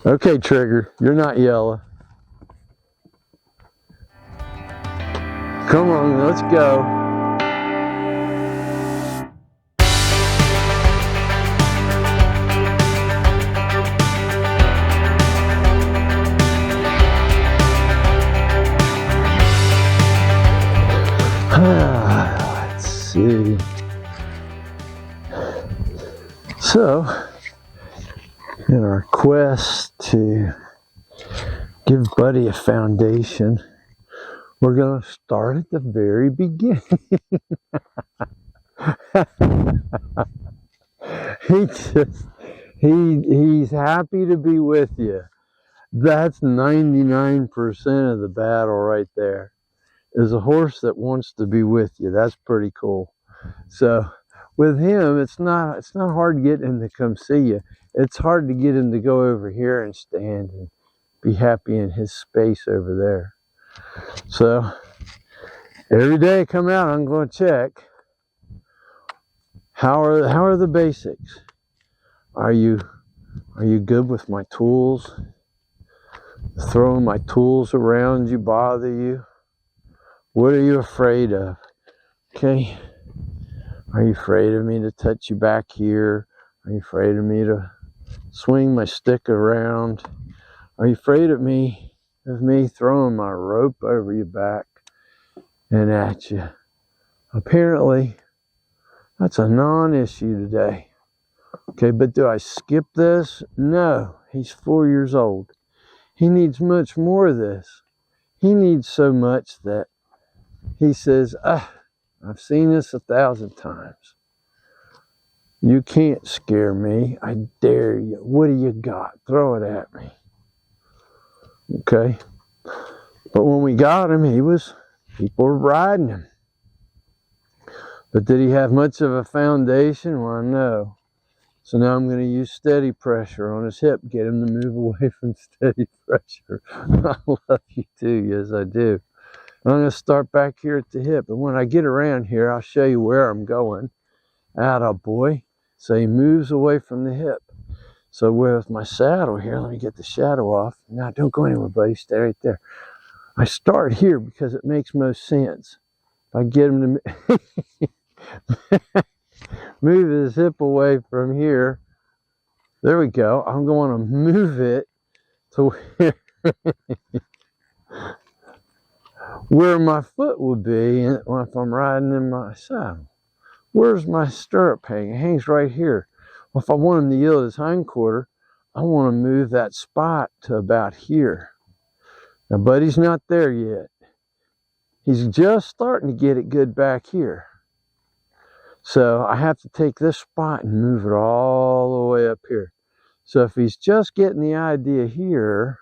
Okay, Trigger, you're not yellow. Come on, let's go. Let's see. So, in our quest to give Buddy a foundation, we're going to start at the very beginning. He's happy to be with you. That's 99% of the battle right there. Is a horse that wants to be with you. That's pretty cool. So with him, it's not hard getting him to come see you. It's hard to get him to go over here and stand and be happy in his space over there. So every day I come out, I'm going to check. How are the basics? Are you good with my tools? Throwing my tools around you bother you? What are you afraid of? Okay. Are you afraid of me to touch you back here? Are you afraid of me to swing my stick around? Are you afraid of me throwing my rope over your back and at you? Apparently, that's a non-issue today. Okay, but do I skip this? No, he's 4 years old. He needs much more of this. He needs so much that he says, I've seen this 1,000 times. You can't scare me. I dare you. What do you got? Throw it at me. Okay. But when we got him, people were riding him. But did he have much of a foundation? Well, no. So now I'm going to use steady pressure on his hip, get him to move away from steady pressure. I love you too. Yes, I do. I'm going to start back here at the hip. And when I get around here, I'll show you where I'm going. Atta boy. So he moves away from the hip. So with my saddle here, let me get the shadow off. Now, don't go anywhere, buddy. Stay right there. I start here because it makes most sense. If I get him to move his hip away from here, there we go. I'm going to move it to where my foot would be if I'm riding in my saddle. Where's my stirrup hang? It hangs right here. Well, if I want him to yield his hindquarter, I want to move that spot to about here. Now, Buddy's not there yet. He's just starting to get it good back here. So I have to take this spot and move it all the way up here. So if he's just getting the idea here,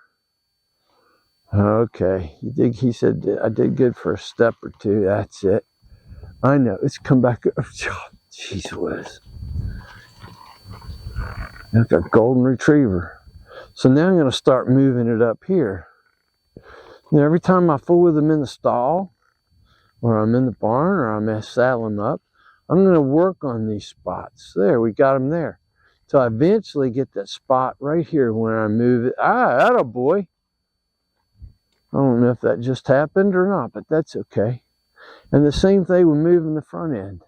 okay, he said, I did good for a step or two. That's it. I know, it's come back. Jeez whiz. Like a golden retriever. So now I'm going to start moving it up here. Now, every time I fool with him in the stall, or I'm in the barn, or I'm saddling him up, I'm going to work on these spots. There, we got him there. So I eventually get that spot right here when I move it. Atta boy. I don't know if that just happened or not, but that's okay. And the same thing with moving the front end.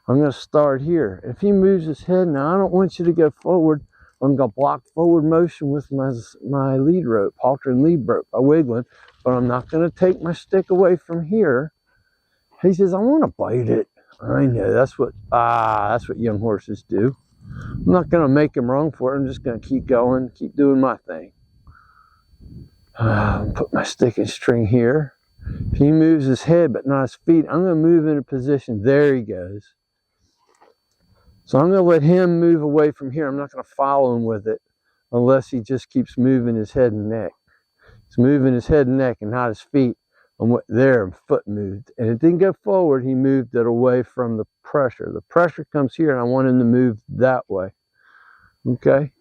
I'm going to start here. If he moves his head, now I don't want you to go forward. I'm going to block forward motion with my lead rope, halter and lead rope by wiggling, but I'm not going to take my stick away from here. He says, I want to bite it. I know, that's what young horses do. I'm not going to make him wrong for it. I'm just going to keep going, keep doing my thing. Put my stick and string here. If he moves his head but not his feet, I'm going to move into position. There he goes. So I'm going to let him move away from here. I'm not going to follow him with it unless he just keeps moving his head and neck. He's moving his head and neck and not his feet. There, foot moved. And it didn't go forward. He moved it away from the pressure. The pressure comes here and I want him to move that way. Okay?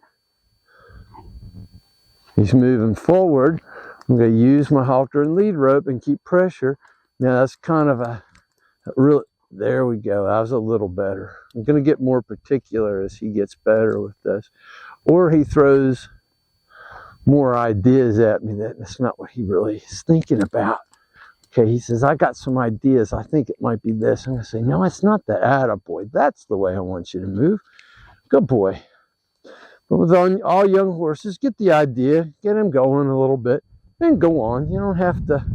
He's moving forward. I'm going to use my halter and lead rope and keep pressure. Now that's kind of a real, there we go. That was a little better. I'm going to get more particular as he gets better with this. Or he throws more ideas at me. That's not what he really is thinking about. Okay, he says, I got some ideas. I think it might be this. I'm going to say, no, it's not that. Attaboy. That's the way I want you to move. Good boy. But with all young horses, get the idea, get him going a little bit, and go on. You don't have to,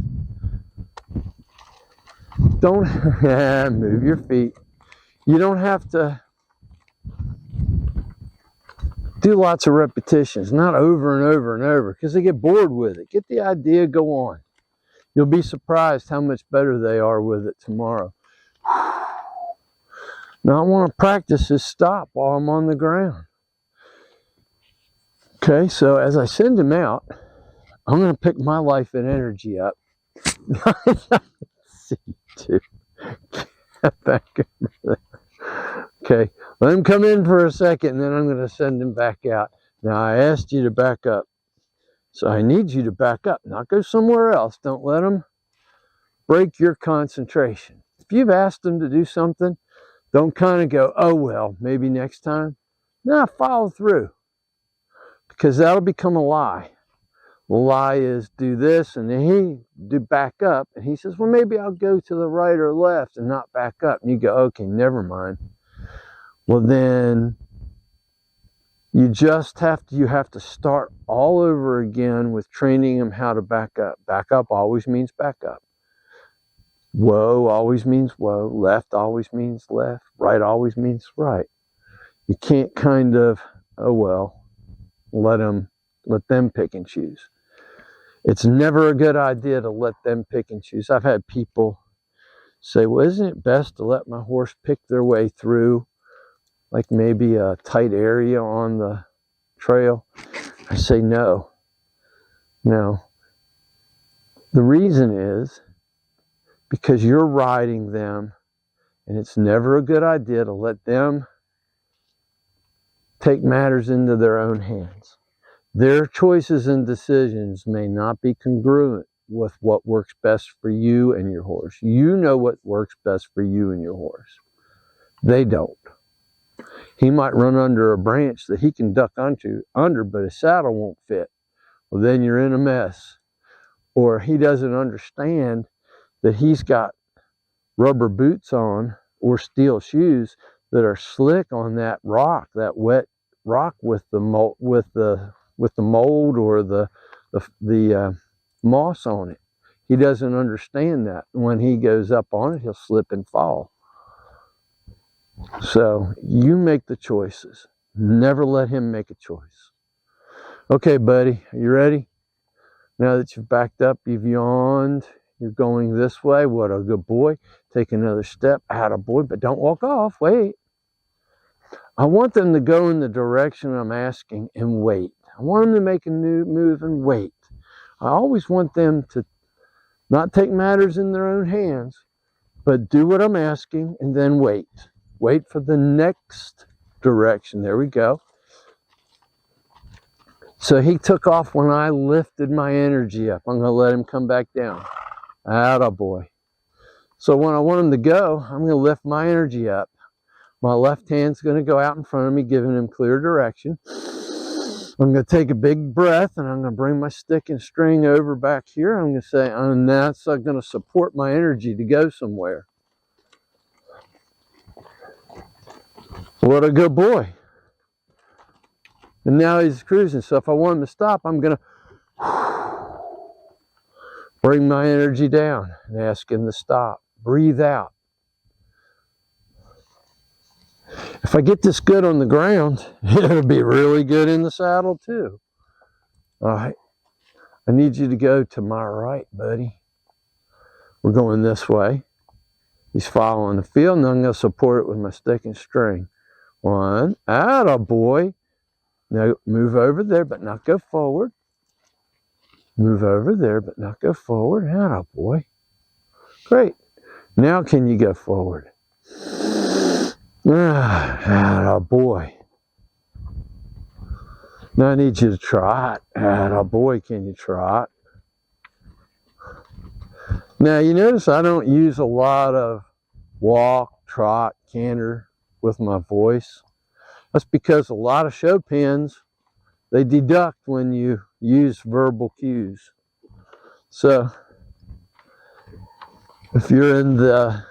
move your feet. You don't have to do lots of repetitions, not over and over and over, because they get bored with it. Get the idea, go on. You'll be surprised how much better they are with it tomorrow. Now I want to practice this stop while I'm on the ground. Okay, so as I send him out, I'm going to pick my life and energy up. See, too. Get back over there. Okay, let him come in for a second, and then I'm going to send him back out. Now, I asked you to back up, so I need you to back up, not go somewhere else. Don't let him break your concentration. If you've asked him to do something, don't kind of go, oh, well, maybe next time. No, follow through, because that'll become a lie. The lie is do this, and then he do back up, and he says, well, maybe I'll go to the right or left and not back up. And you go, okay, never mind. Well, then you have to start all over again with training him how to back up. Back up always means back up. Whoa always means whoa. Left always means left. Right always means right. You can't kind of, oh well, let them pick and choose. It's never a good idea to let them pick and choose. I've had people say, well, isn't it best to let my horse pick their way through, like maybe a tight area on the trail? I say no. No. The reason is because you're riding them, and it's never a good idea to let them take matters into their own hands. Their choices and decisions may not be congruent with what works best for you and your horse. You know what works best for you and your horse. They don't. He might run under a branch that he can duck under, but his saddle won't fit. Well, then you're in a mess. Or he doesn't understand that he's got rubber boots on or steel shoes that are slick on that rock, that wet rock with the mold, or the moss on it. He doesn't understand that. When he goes up on it, he'll slip and fall. So you make the choices. Never let him make a choice. Okay, buddy, are you ready? Now that you've backed up, you've yawned, you're going this way. What a good boy. Take another step. Attaboy, but don't walk off. Wait. I want them to go in the direction I'm asking and wait. I want them to make a new move and wait. I always want them to not take matters in their own hands, but do what I'm asking and then wait. Wait for the next direction. There we go. So he took off when I lifted my energy up. I'm going to let him come back down. Attaboy. So when I want him to go, I'm going to lift my energy up. My left hand's going to go out in front of me, giving him clear direction. I'm going to take a big breath, and I'm going to bring my stick and string over back here. I'm going to say, and that's going to support my energy to go somewhere. What a good boy. And now he's cruising. So if I want him to stop, I'm going to bring my energy down and ask him to stop. Breathe out. If I get this good on the ground, it'll be really good in the saddle too. All right. I need you to go to my right, buddy. We're going this way. He's following the field, and I'm going to support it with my stick and string. One. Attaboy. Now move over there, but not go forward. Move over there, but not go forward. Attaboy. Great. Now can you go forward? Attaboy. Now I need you to trot. Attaboy, can you trot? Now you notice I don't use a lot of walk, trot, canter with my voice. That's because a lot of show pens, they deduct when you use verbal cues. So if you're in the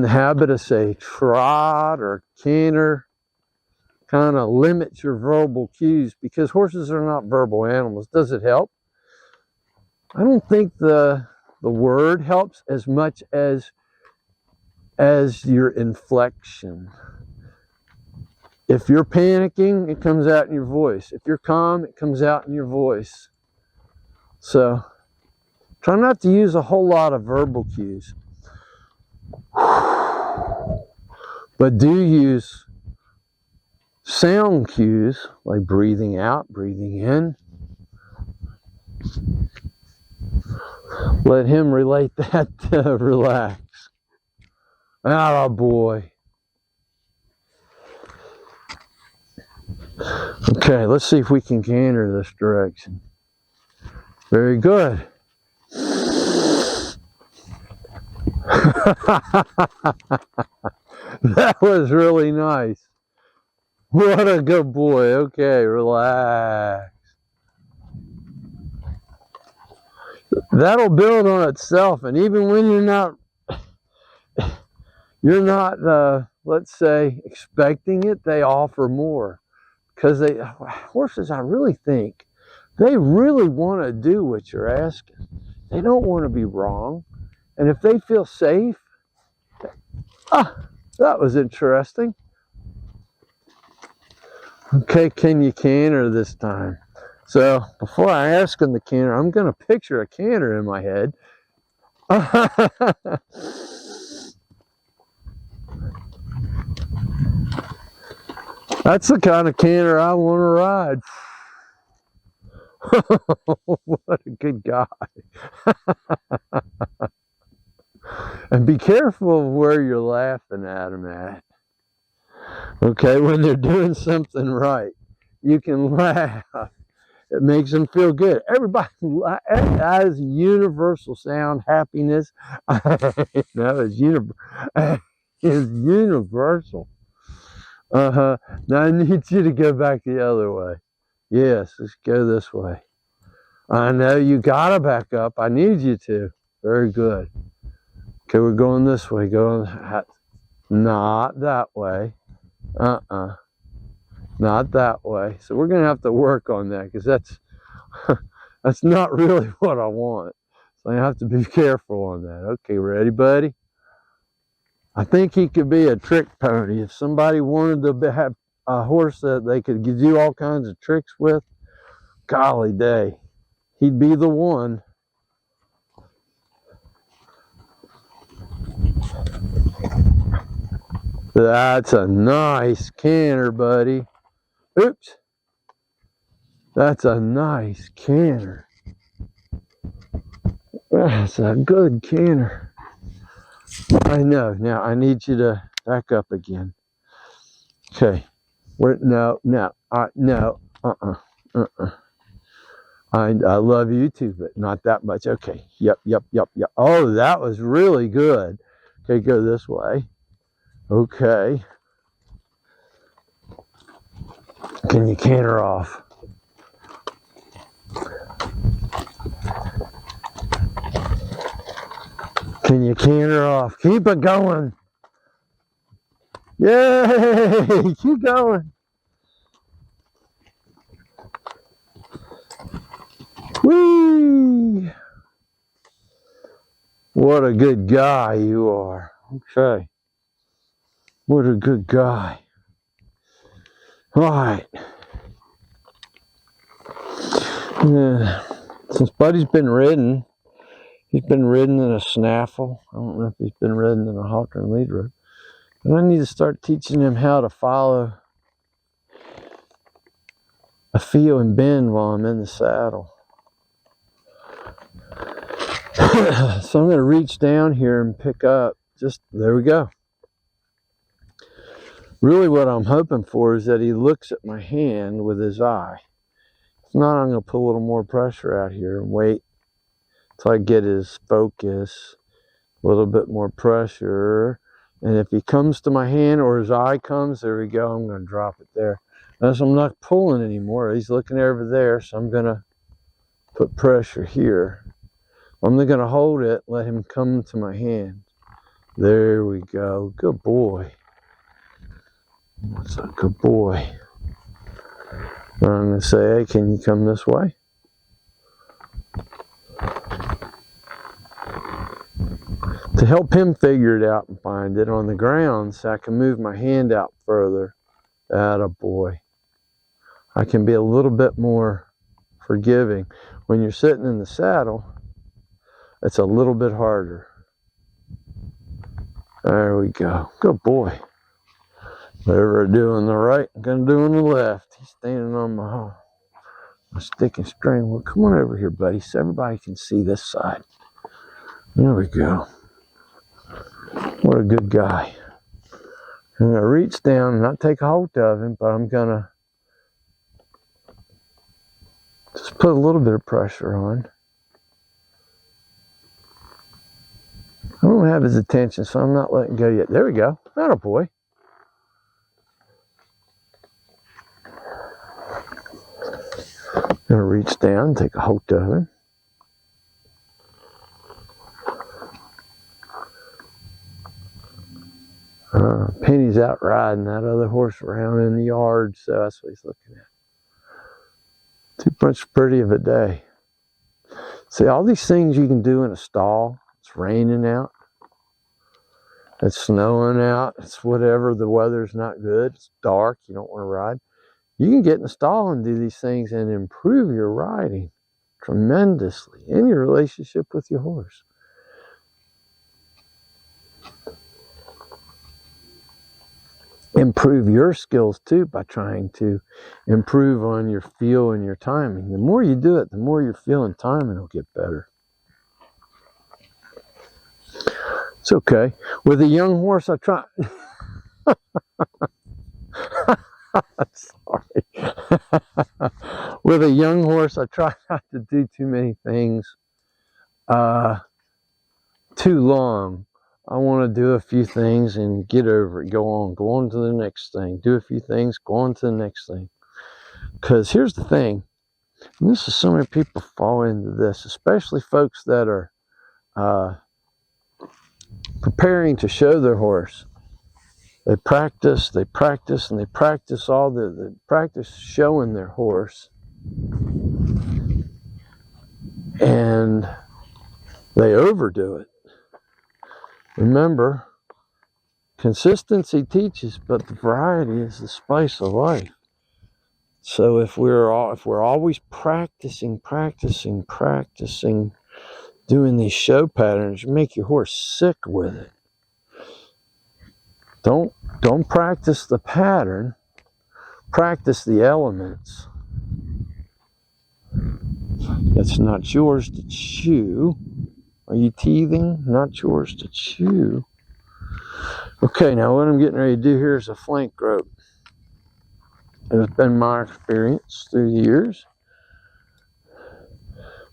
habit of, say, trot or canter, kind of limit your verbal cues, because horses are not verbal animals. Does it help? I don't think the word helps as much as your inflection. If you're panicking, it comes out in your voice. If you're calm, it comes out in your voice. So try not to use a whole lot of verbal cues, but do use sound cues like breathing out, breathing in. Let him relate that to relax. Ah, boy. Okay, let's see if we can canter this direction. Very good. That was really nice. What a good boy. Okay, relax. That'll build on itself, and even when you're not, let's say, expecting it, they offer more. Because horses, I really think, they really want to do what you're asking. They don't want to be wrong. And if they feel safe, that was interesting. Okay, can you canter this time? So before I ask him to canter, I'm going to picture a canter in my head. That's the kind of canter I want to ride. What a good guy. And be careful of where you're laughing at them at. Okay, when they're doing something right, you can laugh. It makes them feel good. Everybody has universal sound, happiness. That is universal. Now I need you to go back the other way. Yes, let's go this way. I know you gotta back up. I need you to. Very good. Okay, we're going this way. Not that way. Not that way. So we're going to have to work on that, because that's not really what I want. So I have to be careful on that. Okay, ready, buddy? I think he could be a trick pony. If somebody wanted to have a horse that they could do all kinds of tricks with, golly day, he'd be the one. That's a nice canter, buddy. Oops. That's a nice canter. That's a good canter. I know. Now I need you to back up again. Okay. No. I love you too, but not that much. Okay. Yep. Oh, that was really good. Okay, go this way. Okay. Can you canter off? Can you canter off? Keep it going. Yay! Keep going. Whee! What a good guy you are. Okay. What a good guy. All right. Since Buddy's been ridden, he's been ridden in a snaffle. I don't know if he's been ridden in a halter and lead rope. And I need to start teaching him how to follow a feel and bend while I'm in the saddle. So I'm going to reach down here and pick up. There we go. Really what I'm hoping for is that he looks at my hand with his eye. If not, I'm going to put a little more pressure out here and wait till I get his focus. A little bit more pressure. And if he comes to my hand or his eye comes, there we go. I'm going to drop it there. As I'm not pulling anymore, he's looking over there, so I'm going to put pressure here. I'm going to hold it, let him come to my hand. There we go. Good boy. That's a good boy. I'm going to say, hey, can you come this way? To help him figure it out and find it on the ground so I can move my hand out further. Atta boy. I can be a little bit more forgiving. When you're sitting in the saddle, it's a little bit harder. There we go. Good boy. Whatever I do on the right, I'm going to do on the left. He's standing on my stick and string. Well, come on over here, buddy, so everybody can see this side. There we go. What a good guy. I'm going to reach down and not take a hold of him, but I'm going to just put a little bit of pressure on. I don't have his attention, so I'm not letting go yet. There we go. Atta boy. I'm going to reach down, take a hold of him. Penny's out riding that other horse around in the yard, so that's what he's looking at. Too much pretty of a day. See, all these things you can do in a stall. It's raining out. It's snowing out. It's whatever. The weather's not good. It's dark. You don't want to ride. You can get in the stall and do these things and improve your riding tremendously in your relationship with your horse. Improve your skills too by trying to improve on your feel and your timing. The more you do it, the more your feel and timing will get better. It's okay. With a young horse, I try. Sorry. With a young horse, I try not to do too many things too long. I want to do a few things and get over it. Go on to the next thing. Do a few things, go on to the next thing. Because here's the thing, and this is so many people fall into this, especially folks that are preparing to show their horse. They practice, and they practice all the practice showing their horse. And they overdo it. Remember, consistency teaches, but the variety is the spice of life. So if we're always practicing, doing these show patterns, you make your horse sick with it. Don't practice the pattern, practice the elements. It's not yours to chew. Are you teething? Not yours to chew. Okay, now what I'm getting ready to do here is a flank rope. It's been my experience through the years.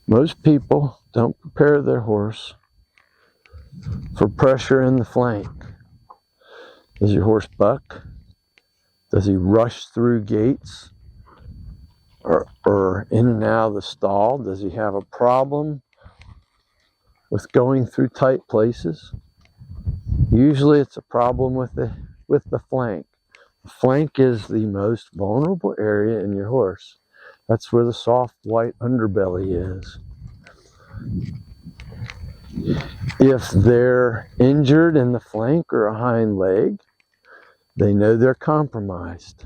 Most people don't prepare their horse for pressure in the flank. Does your horse buck? Does he rush through gates or in and out of the stall? Does he have a problem with going through tight places? Usually it's a problem with the flank. The flank is the most vulnerable area in your horse. That's where the soft white underbelly is. If they're injured in the flank or a hind leg, they know they're compromised.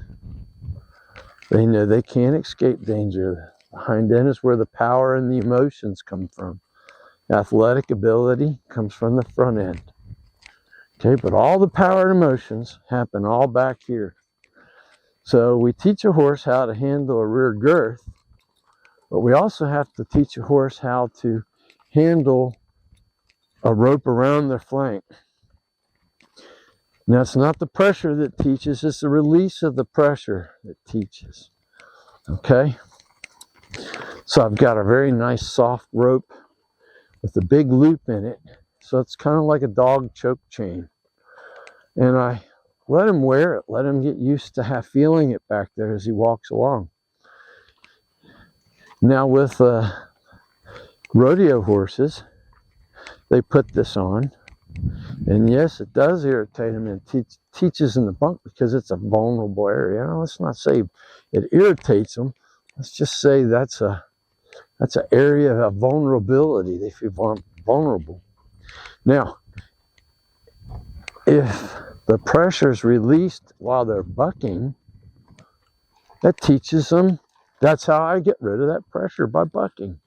They know they can't escape danger. The hind end is where the power and the emotions come from. Athletic ability comes from the front end. Okay, but all the power and emotions happen all back here. So we teach a horse how to handle a rear girth, but we also have to teach a horse how to handle a rope around their flank. Now, it's not the pressure that teaches, it's the release of the pressure that teaches. Okay? So I've got a very nice soft rope with a big loop in it. So it's kind of like a dog choke chain. And I let him wear it. Let him get used to feeling it back there as he walks along. Now with rodeo horses, they put this on, and yes, it does irritate them and teaches them the bunk because it's a vulnerable area. Now, let's not say it irritates them. Let's just say that's an area of vulnerability. They feel vulnerable. Now, if the pressure is released while they're bucking, that teaches them. That's how I get rid of that pressure, by bucking.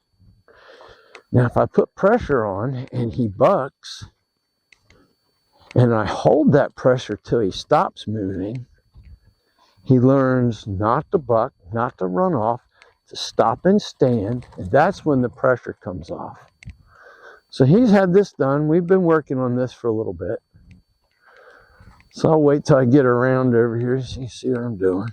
Now, if I put pressure on and he bucks, and I hold that pressure till he stops moving, he learns not to buck, not to run off, to stop and stand, and that's when the pressure comes off. So he's had this done. We've been working on this for a little bit. So I'll wait till I get around over here so you see what I'm doing.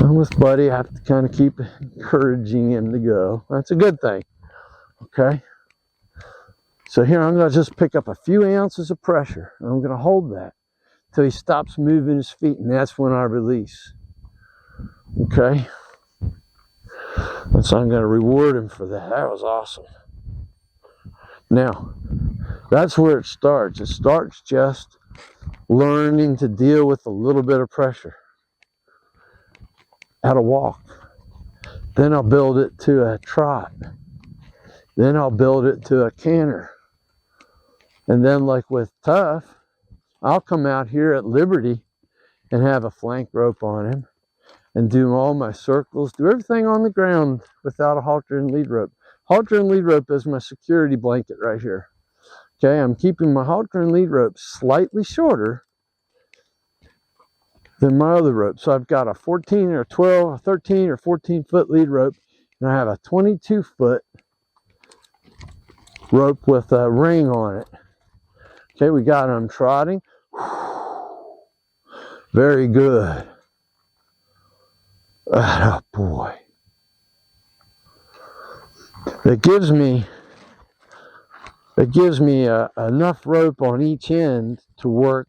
And with Buddy, I have to kind of keep encouraging him to go. That's a good thing. Okay. So here I'm going to just pick up a few ounces of pressure. And I'm going to hold that till he stops moving his feet, and that's when I release. Okay. And so I'm going to reward him for that. That was awesome. Now, that's where it starts. It starts just learning to deal with a little bit of pressure at a walk. Then I'll build it to a trot. Then I'll build it to a canter. And then, like with Tough, I'll come out here at Liberty and have a flank rope on him and do all my circles, do everything on the ground without a halter and lead rope. Halter and lead rope is my security blanket right here. Okay, I'm keeping my halter and lead rope slightly shorter than my other rope. So I've got a 14 or 12 or 13 or 14 foot lead rope, and I have a 22 foot rope with a ring on it. Okay, we got him trotting. Very good. Oh boy. It gives me enough rope on each end to work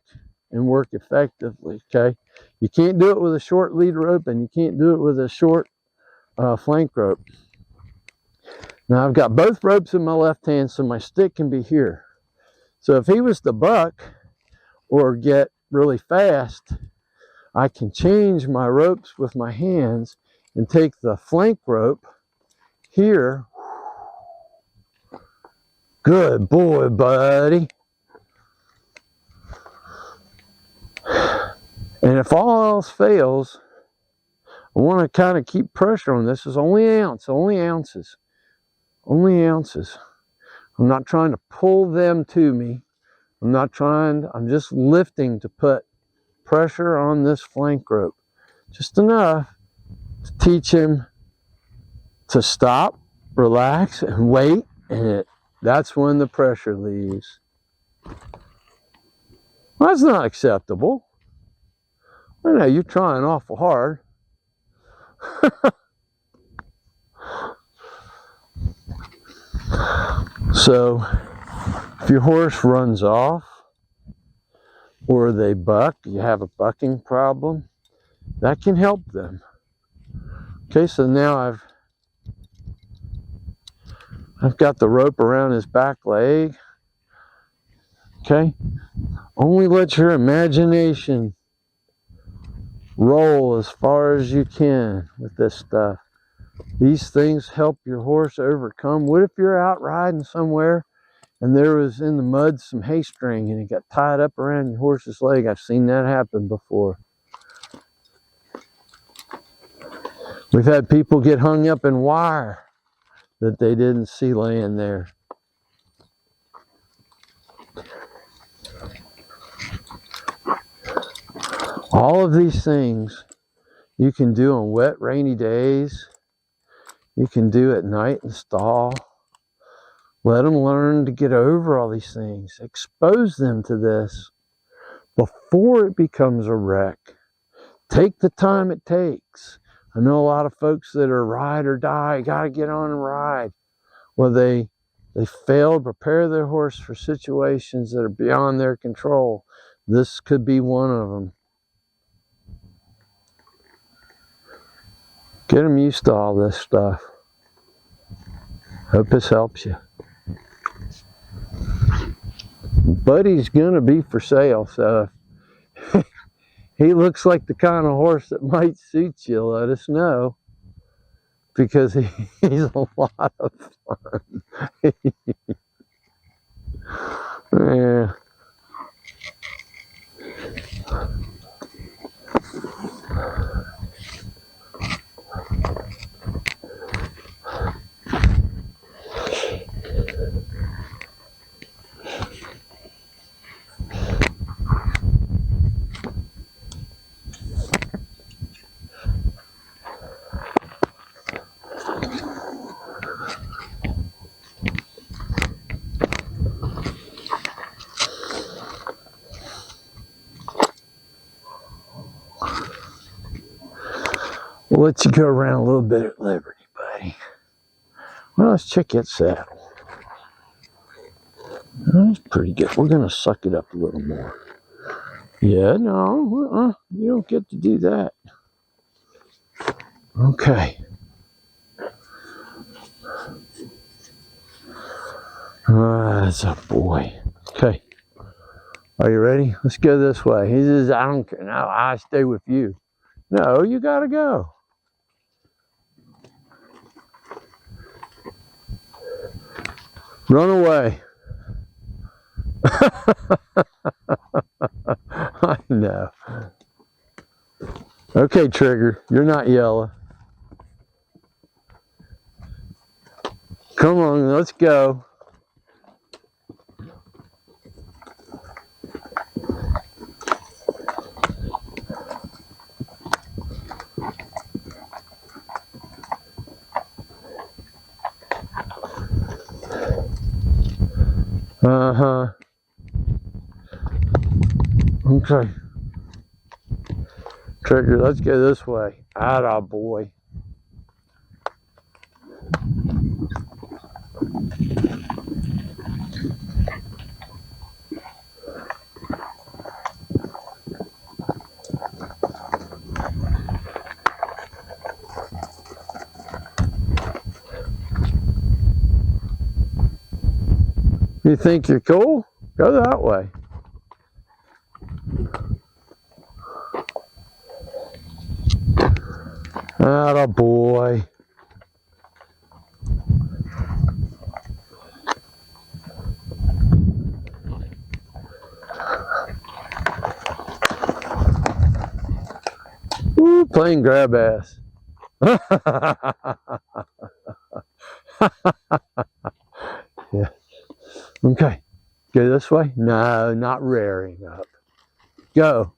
and work effectively. Okay, you can't do it with a short lead rope, and you can't do it with a short flank rope. Now I've got both ropes in my left hand, so my stick can be here. So if he was to buck or get really fast, I can change my ropes with my hands and take the flank rope here. Good boy, Buddy. And if all else fails, I want to kind of keep pressure on this. It's only ounces. I'm not trying to pull them to me. I'm just lifting to put pressure on this flank rope. Just enough to teach him to stop, relax, and wait, and that's when the pressure leaves. Well, that's not acceptable. I know you're trying awful hard. So, if your horse runs off or they buck, you have a bucking problem, that can help them. Okay, so now I've got the rope around his back leg. Okay, only let your imagination roll as far as you can with this stuff. These things help your horse overcome. What if you're out riding somewhere and there was in the mud some hay string and it got tied up around your horse's leg? I've seen that happen before. We've had people get hung up in wire that they didn't see laying there. All of these things you can do on wet, rainy days. You can do at night in the stall. Let them learn to get over all these things. Expose them to this before it becomes a wreck. Take the time it takes. I know a lot of folks that are ride or die, got to get on and ride. Well, they They fail to prepare their horse for situations that are beyond their control. This could be one of them. Get them used to all this stuff. Hope this helps you. Buddy's gonna be for sale, so he looks like the kind of horse that might suit you. Let us know, because he's a lot of fun. Yeah. We'll let you go around a little bit at liberty, buddy. Well, let's check that saddle. That's pretty good. We're going to suck it up a little more. Yeah, no, you don't get to do that. Okay. That's a boy. Okay. Are you ready? Let's go this way. He says, I don't care. No, I stay with you. No, you got to go. Run away. I know. Okay, Trigger, you're not yellow. Come on, let's go. Uh-huh. Okay. Trigger, let's go this way. Atta boy. You think you're cool? Go that way. Atta boy. Ooh, playing grab ass. Yeah. Okay. Go this way? No, not rearing up. Go.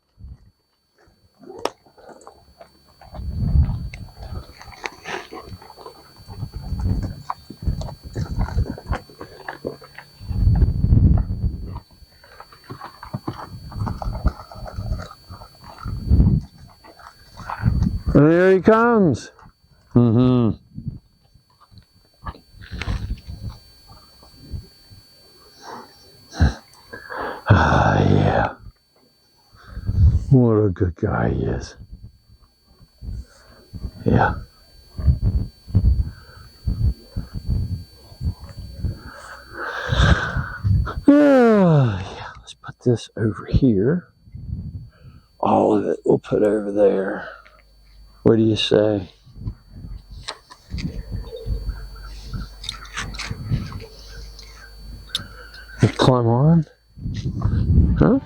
And there he comes. Mm-hmm. Ah, yeah. What a good guy he is. Yeah. Yeah. Let's put this over here. All of it we'll put over there. What do you say? Climb on? Huh?